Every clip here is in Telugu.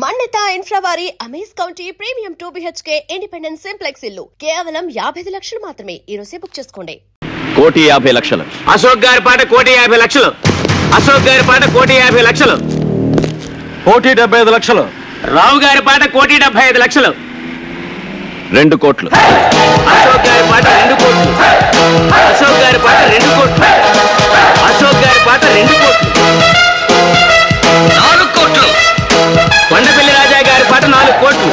మన్నిత ఇన్ఫ్రా వారి amaze county premium 2 BHK independent simplex ఇల్లు కేవలం 55 లక్షలు మాత్రమే. ఈ రోజే బుక్ చేసుకోండి. 1,50,00,000 అశోక్ గారి పాట 1,50,00,000. అశోక్ గారి పాట 1,50,00,000. 1,75,00,000 రావు గారి పాట 1,75,00,000. 2 కోట్లు. అశోక్ గారి పాట 2 కోట్లు. అశోక్ గారి పాట 2 కోట్లు. అశోక్ గారి పాట 2 కోట్లు. 4 కోట్లు. కొండపల్లి రాజా గారి పాట 4 కోట్లు.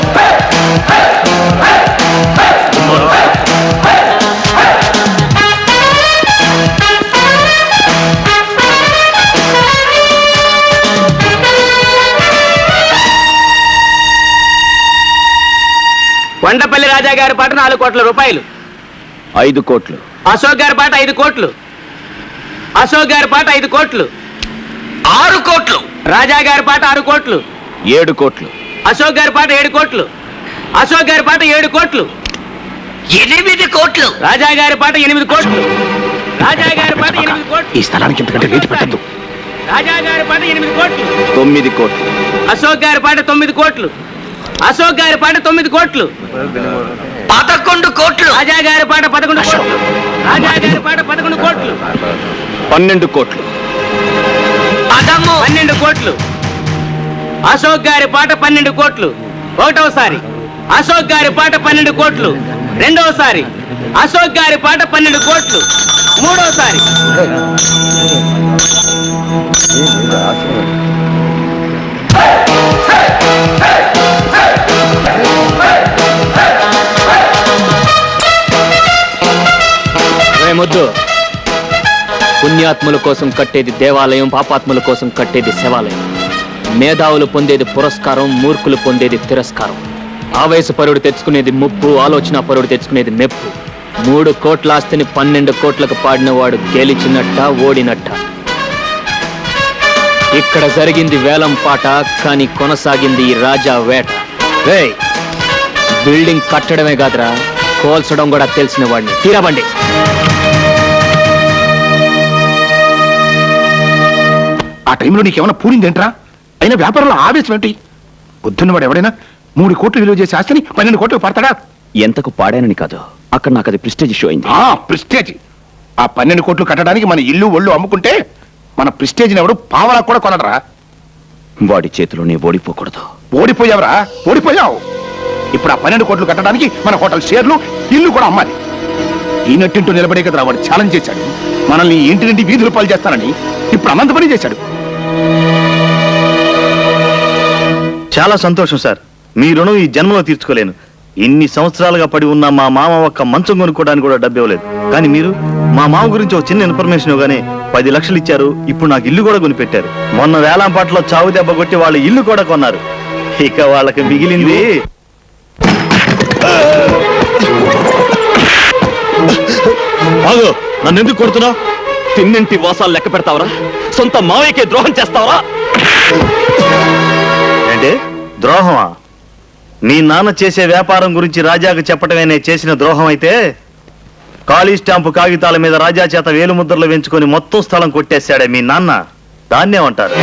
కొండపల్లి రాజా గారి పాట 4 కోట్ల రూపాయలు. 5 కోట్లు. అశోక్ గారి పాట 5 కోట్లు. అశోక్ గారి పాట 5 కోట్లు. 6 కోట్లు. రాజా గారి పాట 6 కోట్లు. 7 కోట్లు. అశోక్ గారి పాట 7 కోట్లు. అశోక్ గారి పాట 7 కోట్లు. 8 కోట్లు. రాజా గారి పాట 8 కోట్లు. రాజా గారి పాట 8 కోట్లు. ఈ స్థలానికి ఇంతకంటే రేటు పెట్టద్దు. రాజా గారి పాట 8 కోట్లు. 9 కోట్లు. అశోక్ గారి పాట 9 కోట్లు. అశోక్ గారి పాట 9 కోట్లు. 11 కోట్లు. రాజా గారి పాట 11 కోట్లు. రాజా గారి పాట 11 కోట్లు. 12 కోట్లు. 12 కోట్లు. అశోక్ గారి పాట 12 కోట్లు. ఒకటోసారి అశోక్ గారి పాట 12 కోట్లు. రెండోసారి అశోక్ గారి పాట 12 కోట్లు. మూడోసారి ముద్దు. పుణ్యాత్ముల కోసం కట్టేది దేవాలయం, పాపాత్ముల కోసం కట్టేది శివాలయం. మేధావులు పొందేది పురస్కారం, మూర్ఖులు పొందేది తిరస్కారం. ఆవేశపరుడు తెచ్చుకునేది ముప్పు, ఆలోచన పరుడు తెచ్చుకునేది మెప్పు. 3 కోట్ల ఆస్తిని 12 కోట్లకు పాడినవాడు గెలిచినట్ట, ఓడినట్ట. ఇక్కడ జరిగింది వేలం పాట, కానీ కొనసాగింది ఈ రాజా వేట. బిల్డింగ్ కట్టడమే కాదురా, కోల్చడం కూడా తెలిసిన వాడిని. తీరబండి. ఆ టైంలో నీకేమైనా పూరిందేంట్రా? అయినా వ్యాపారంలో ఆవేశం ఏంటి? బుద్ధున్నవాడు ఎవడైనా 3 కోట్లు విలువ చేసే ఆస్తిని 12 కోట్లు పడతాడా? ఎంతకు పాడానని కాదు, అక్కడ నాకు అది ప్రెస్టేజ్ ఇష్యూ అయింది. ప్రెస్టేజ్. ఆ 12 కోట్లు కట్టడానికి మన ఇల్లు ఒళ్ళు అమ్ముకుంటే మన ప్రెస్టేజ్ని ఎవడు పావలా కూడా కొనడరా? వాడి చేతిలో నీ ఓడిపోకూడదు. ఓడిపోయావురా, ఓడిపోయావు. ఇప్పుడు ఆ 12 కోట్లు కట్టడానికి మన హోటల్ షేర్లు, ఇల్లు కూడా అమ్మాలి. ఈ నట్టింటూ నిలబడే కదరా వాడు ఛాలెంజ్ చేశాడు. మనల్ని ఇంటి నుండి వీధులు పాలు చేస్తానని ఇప్పుడు అనంత పని చేశాడు. చాలా సంతోషం సార్. మీ రుణం ఈ జన్మలో తీర్చుకోలేను. ఇన్ని సంవత్సరాలుగా పడి ఉన్న మా మామ ఒక్క మంచం కొనుక్కోవడానికి కూడా డబ్బు ఇవ్వలేదు. కానీ మీరు మా మామ గురించి ఒక చిన్న ఇన్ఫర్మేషన్ ఇవ్వగానే 10 లక్షలు ఇచ్చారు. ఇప్పుడు నాకు ఇల్లు కూడా కొనిపెట్టారు. మొన్న వేలంపాటలో చావు దెబ్బ కొట్టి వాళ్ళ ఇల్లు కూడా కొన్నారు. ఇక వాళ్ళకి మిగిలింది. నన్ను ఎందుకు కొడుతున్నావు? తిన్నింటి వాసాలు లెక్క పెడతావరా? సొంత మావయ్యకే ద్రోహం చేస్తావరా? అంటే ద్రోహమా? మీ నాన్న చేసే వ్యాపారం గురించి రాజాకు చెప్పటమే నేను చేసిన ద్రోహం అయితే, ఖాళీ స్టాంపు కాగితాల మీద రాజా చేత వేలు ముద్రలు వెంచుకొని మొత్తం స్థలం కొట్టేశాడే మీ నాన్న. దాన్నేమంటారు?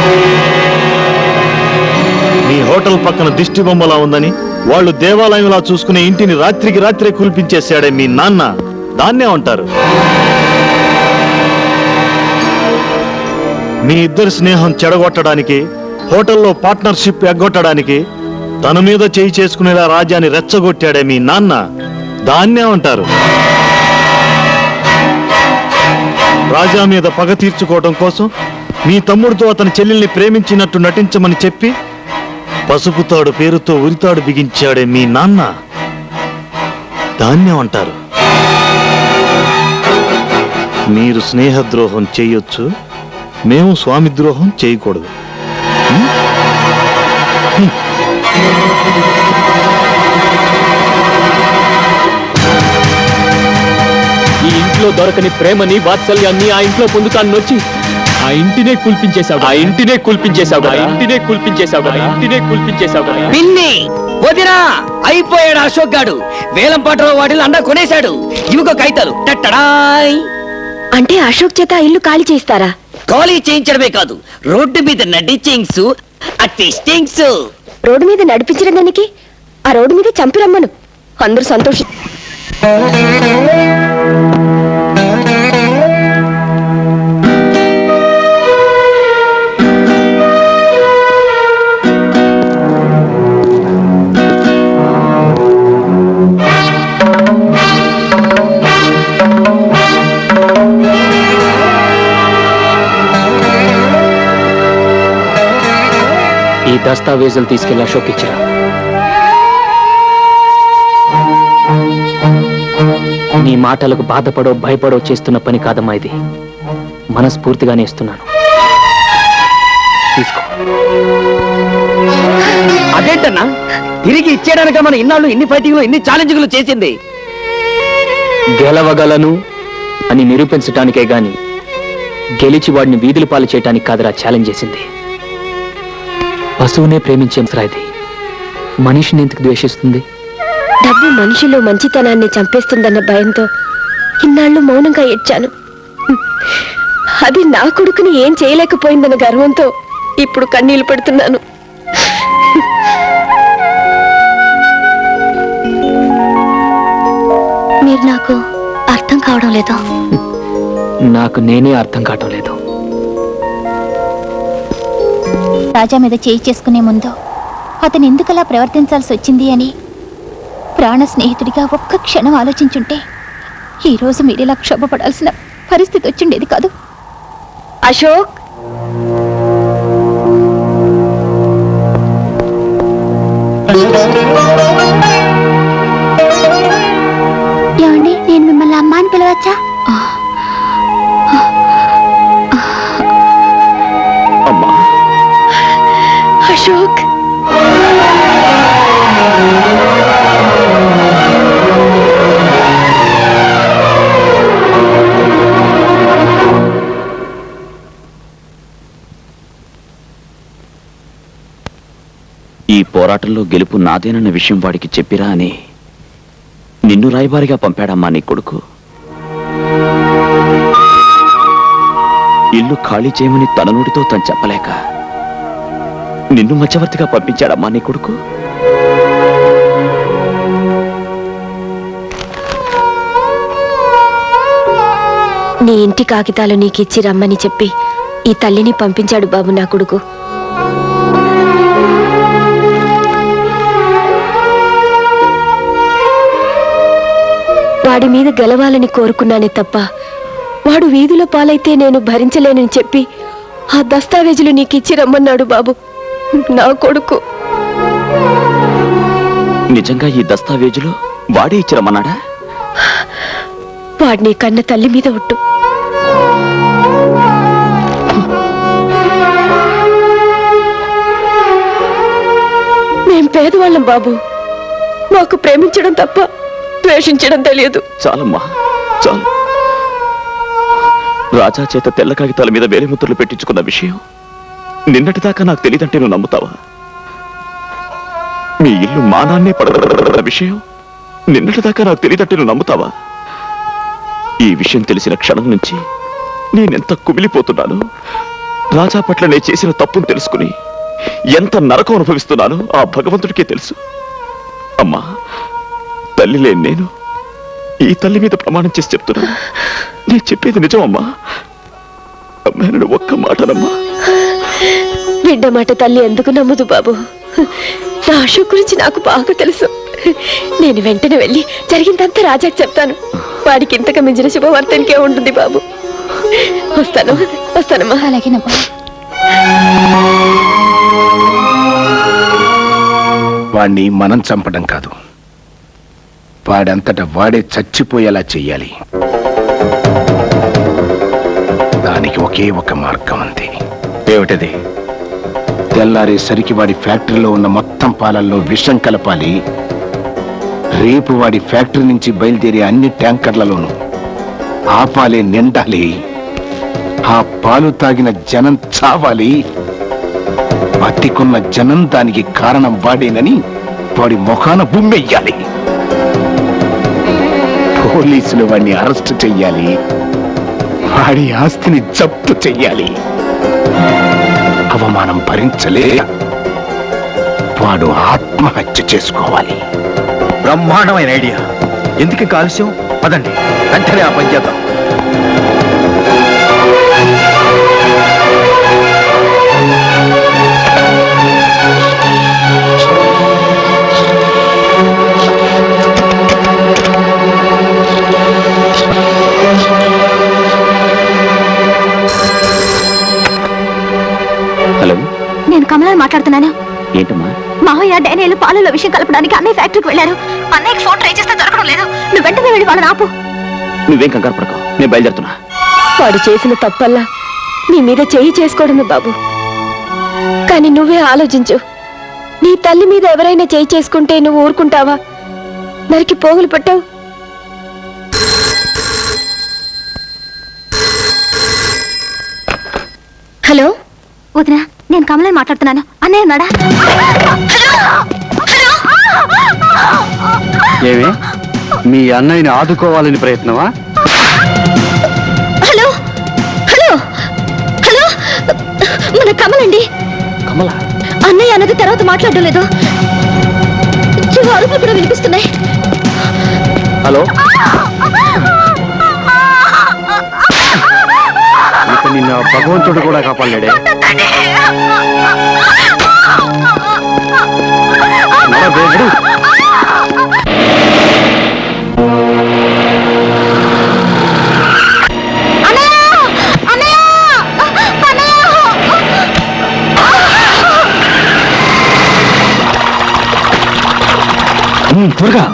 మీ హోటల్ పక్కన దిష్టి బొమ్మలా ఉందని వాళ్ళు దేవాలయంలా చూసుకునే ఇంటిని రాత్రికి రాత్రే కూల్పించేశాడే మీ నాన్న. దాన్నేమంటారు? మీ ఇద్దరి స్నేహం చెడగొట్టడానికి, హోటల్లో పార్ట్నర్షిప్ ఎగ్గొట్టడానికి తన మీద చేయి చేసుకునేలా రాజాని రెచ్చగొట్టాడే మీ నాన్న. దాన్నే అంటారు. రాజా మీద పగ తీర్చుకోవడం కోసం మీ తమ్ముడితో అతని చెల్లెల్ని ప్రేమించినట్టు నటించమని చెప్పి పసుపుతాడు పేరుతో ఉరితాడు బిగించాడే మీ నాన్న. దాన్నే అంటారు. మీరు స్నేహద్రోహం చేయొచ్చు, మేము స్వామి ద్రోహం చేయకూడదు. ఈ ఇంట్లో దొరకని ప్రేమని, వాత్సల్యాన్ని ఆ ఇంట్లో పొందుతాను వచ్చి ఆ ఇంటినే కూల్పించేశావు. ఆ ఇంటినే కూల్పించేశావు. ఆ ఇంటినే కూల్పించేశావు. ఆ ఇంటినే కూల్పించేశావు. పిన్ని వదినా అయిపోయాడు అశోక్ గాడు. వేలం పాటలో వాటిలో అండా కొనేశాడు. ఇవిగో కాగితాలు. టట్టడాయ్. అంటే అశోక్ చేత ఇల్లు ఖాళీ చేస్తారా? ఖాళీ చేయించడమే కాదు, రోడ్డు మీద నడిచింగ్స్, ఆ టెస్టింగ్స్. రోడ్డు మీద నడిపించిన దానికి ఆ రోడ్డు మీద చంపి రమ్మను. అందరూ సంతోషం. ఈ దస్తావేజులు తీసుకెళ్లి అశోక్ ఇచ్చిరా. నీ మాటలకు బాధపడో భయపడో చేస్తున్న పని కాదమ్మా ఇది. మనస్ఫూర్తిగానే ఇస్తున్నాను. తీసుకో. అదేంటన్నా తిరిగి ఇచ్చేయడానిక మన ఇన్నాళ్ళు ఇన్ని ఫైటింగ్లు ఇన్ని ఛాలెంజ్లు చేసింది? గెలవగలను అని నిరూపించటానికే గాని గెలిచి వాడిని వీధుల పాలు చేయటానికి కాదురా ఛాలెంజ్ చేసింది. పశువునే ప్రేమించే ఇది మనిషిని ఎందుకు ద్వేషిస్తుంది? డబ్బు మనిషిలో మంచితనాన్ని చంపేస్తుందన్న భయంతో ఇన్నాళ్ళు మౌనంగా ఏడ్చాను. అది నా కొడుకుని ఏం చేయలేకపోయిందన్న గర్వంతో ఇప్పుడు కన్నీళ్లు పెడుతున్నాను. మీరు నాకు అర్థం కావడం లేదు. నాకు నేనే అర్థం కావటం లేదు. రాజా మీద చేయి చేసుకునే ముందు అతను ఎందుకలా ప్రవర్తించాల్సి వచ్చింది అని ప్రాణ స్నేహితుడిగా ఒక్క క్షణం ఆలోచించుంటే ఈ రోజు మీరిలా క్షోభపడాల్సిన పరిస్థితి వచ్చిండేది కాదు. అశోక్, ఏమండి, నేను మిమ్మల్ని అమ్మ అని పిలవచ్చా? అమ్మా, అశోక్, ఈ పోరాటంలో గెలుపు నాదేనన్న విషయం వాడికి చెప్పిరా అని నిన్ను రాయబారిగా పంపాడమ్మా నీ కొడుకు. ఇల్లు ఖాళీ చేయమని తన నోటితో తను చెప్పలేక నిన్ను మధ్యవర్తిగా పంపించాడమ్మా నీ కొడుకు. నీ ఇంటి కాగితాలు నీకిచ్చి రమ్మని చెప్పి ఈ తల్లిని పంపించాడు బాబు నా కొడుకు. వాడి మీద గెలవాలని కోరుకున్నానే తప్ప వాడు వీధుల పాలైతే నేను భరించలేనని చెప్పి ఆ దస్తావేజులు నీకిచ్చి రమ్మన్నాడు బాబు నా కొడుకు. నిజంగా ఈ దస్తావేజులు వాడే ఇచ్చిరమ్మన్నాడా? వాడిని కన్న తల్లి మీద ఒట్టు. మేం పేదవాళ్ళం బాబు. మాకు ప్రేమించడం తప్ప ద్వేషించడం తెలియదు. చాలమ్మా, చాలు. రాజా చేత తెల్ల కాగితాల మీద వేలిముద్రలు పెట్టించుకున్న విషయం నిన్నటిదాకా నాకు తెలియదంటే నువ్వు నమ్ముతావా? మీ ఇల్లు మానాన్నే పడగల విషయం నిన్నటిదాకా నాకు తెలియదంటే నువ్వు నమ్ముతావా? ఈ విషయం తెలిసిన క్షణం నుంచి నేనెంత కుమిలిపోతున్నాను. రాజా పట్ల నేను చేసిన తప్పును తెలుసుకుని ఎంత నరకం అనుభవిస్తున్నానో ఆ భగవంతుడికే తెలుసు. అమ్మా, తల్లి లేని నేను ఈ తల్లి మీద ప్రమాణం చేసి చెప్తున్నాను, నేను చెప్పేది నిజమమ్మా. అమ్మాయిని ఒక్క మాటనమ్మా. బిడ్డ మాట తల్లి ఎందుకు నమ్మదు బాబు? నా అశోక్ గురించి నాకు బాగా తెలుసు. నేను వెంటనే వెళ్ళి జరిగిందంతా రాజాకి చెప్తాను. వాడికి ఇంతకు మించిన శుభవార్తనికే ఉంటుంది బాబు. వస్తానమ్మా. అలాగేనమ్మా. వాణ్ణి మనం చంపడం కాదు, వాడంతట వాడే చచ్చిపోయేలా చెయ్యాలి. దానికి ఒకే ఒక మార్గం ఉంది. ఏమిటది? తెల్లారేసరికి వాడి ఫ్యాక్టరీలో ఉన్న మొత్తం పాలల్లో విషం కలపాలి. రేపు వాడి ఫ్యాక్టరీ నుంచి బయలుదేరే అన్ని ట్యాంకర్లలోనూ ఆ పాలే నిండాలి. ఆ పాలు తాగిన జనం చావాలి. బతికున్న జనం దానికి కారణం వాడేనని వాడి ముఖాన బుమ్మెయ్యాలి. పోలీసులు వాడిని అరెస్ట్ చెయ్యాలి. వాడి ఆస్తిని జప్తు చెయ్యాలి. అవమానం భరించలే వాడు ఆత్మహత్య చేసుకోవాలి. బ్రహ్మాండమైన ఐడియా. ఎందుకు కాలుష్యం? పదండి వెంటనే ఆ పని చేద్దాం. హలో, నేను కమలాన్ని మాట్లాడుతున్నాను. ఏంటమ్మా? మావయ్య డానియల్ పాలలో విషయం కలపడానికి అన్నయ్య ఫ్యాక్టరీకి వెళ్ళారు. అన్నయ్యకి ఫోన్ ట్రై చేస్తే దొరకడం లేదు. నువ్వు వెంటనే వెళ్ళి వాళ్ళని ఆపు. నువ్వేం కంగారు పడకు, నేను బయలుదేరుతున్నా. వాడు చేసిన తప్పల్లా నీ మీద చేయి చేసుకోవడమే బాబు. కానీ నువ్వే ఆలోచించు. నీ తల్లి మీద ఎవరైనా చేయి చేసుకుంటే నువ్వు ఊరుకుంటావా? నరికి పోగులు పట్టావు. హలో వదిన, నేను కమలని మాట్లాడుతున్నాను. అన్నయ్య ఉన్నాడా? ఏమి మీ అన్నయ్యని ఆదుకోవాలని ప్రయత్నమా? హలో హలో హలో, మన కమలండి. కమల? అన్నయ్య అన్నది తర్వాత మాట్లాడడం లేదు. చెవు అరుపులు కూడా వినిపిస్తున్నాయి. హలో, ఇక నిన్న భగవంతుడు కూడా కాపాడలేడే. దేవుడు త్వరగా.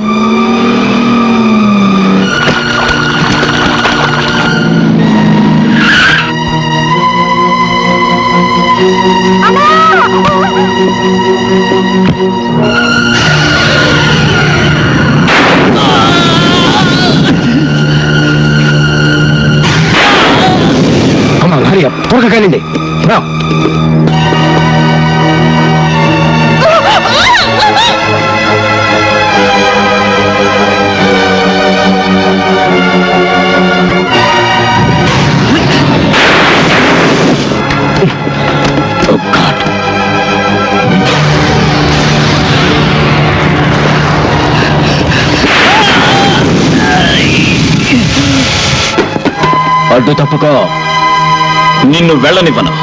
అమ్మా భార్య త్వరగా కానిండి. అడ్డు తప్పుకో, నిన్ను వెళ్ళనివ్వను.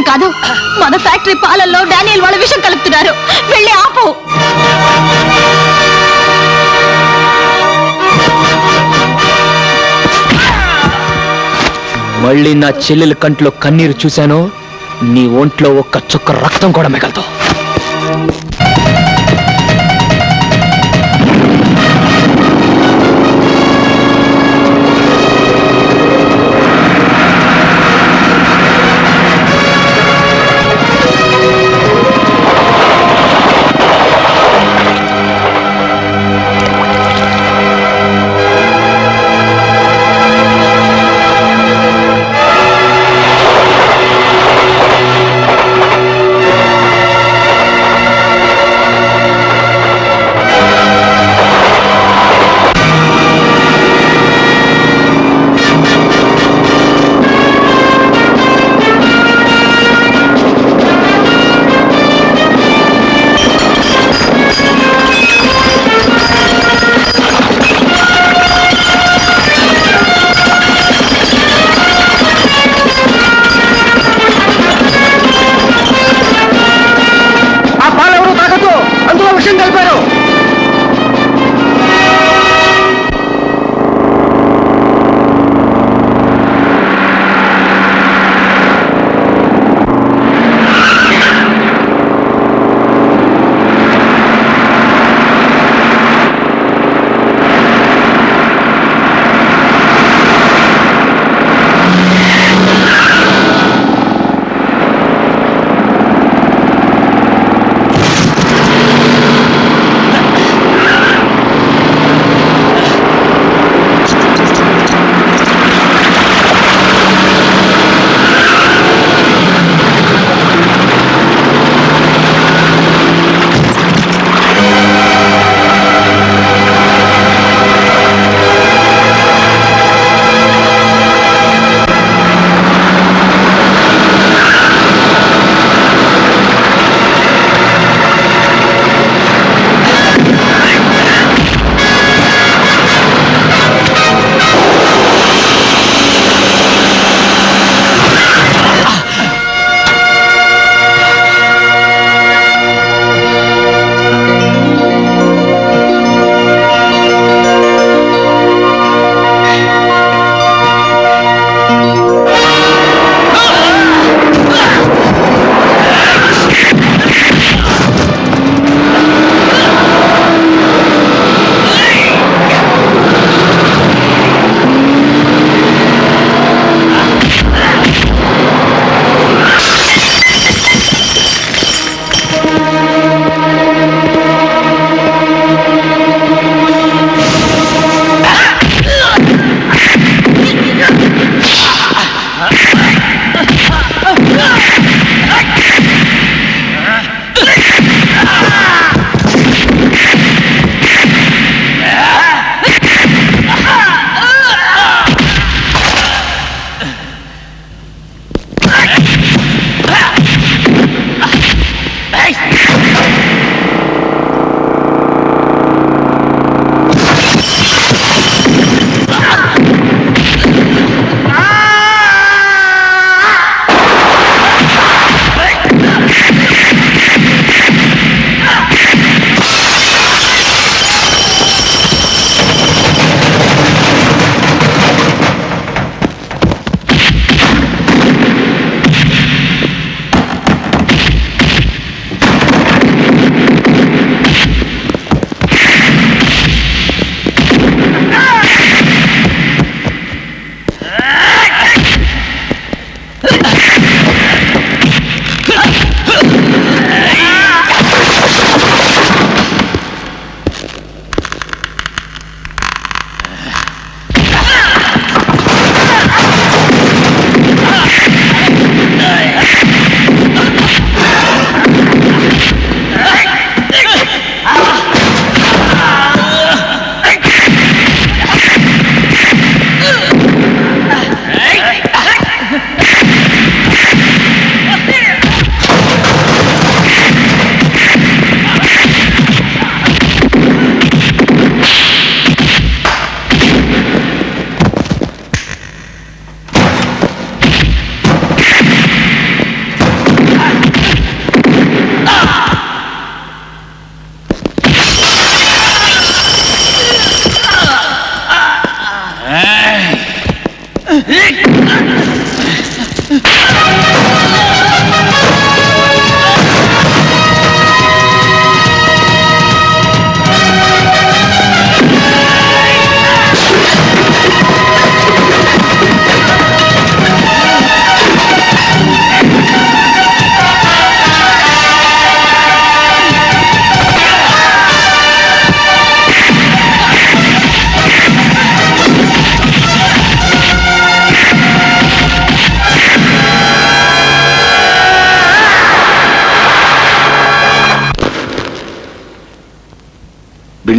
కాదు, మన ఫ్యాక్టరీ పాలల్లో డానియల్ వాళ్ళ విషయం కలుపుతున్నారు. వెళ్ళి ఆపు. మళ్ళీ నా చెల్లెల కంట్లో కన్నీరు చూశాను, నీ ఒంట్లో ఒక్క చుక్క రక్తం కూడా మిగలదు.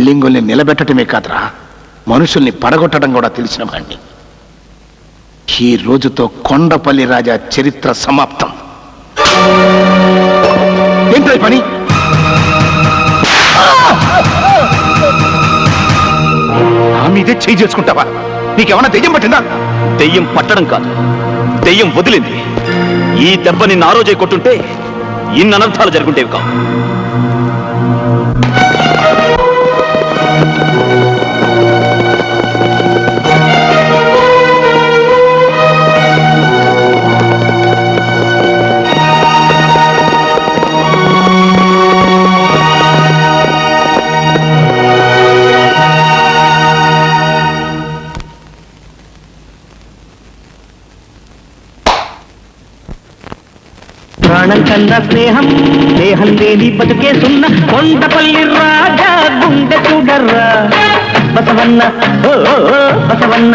లింగుల్ని నిలబెట్టడమే కాదురా, మనుషుల్ని పడగొట్టడం కూడా తెలిసిన వాణ్ణి. ఈ రోజుతో కొండపల్లి రాజా చరిత్ర సమాప్తం. ఏంటో ఈ పని? నా మీదే చేయి చేసుకుంటావా? నీకేమన్నా దెయ్యం పట్టిందా? దెయ్యం పట్టడం కాదు, దెయ్యం వదిలింది. ఈ దెబ్బ నిన్ను ఆ రోజే కొట్టుంటే ఇన్ని అనర్థాలు జరుగుంటేవి కావు. ప్రాణం కన్నా స్నేహం, స్నేహం లేని బతుకే సున్న. కొండపల్లి రాజా గుండె చూడర్రా బసవన్న, ఓ బసవన్న.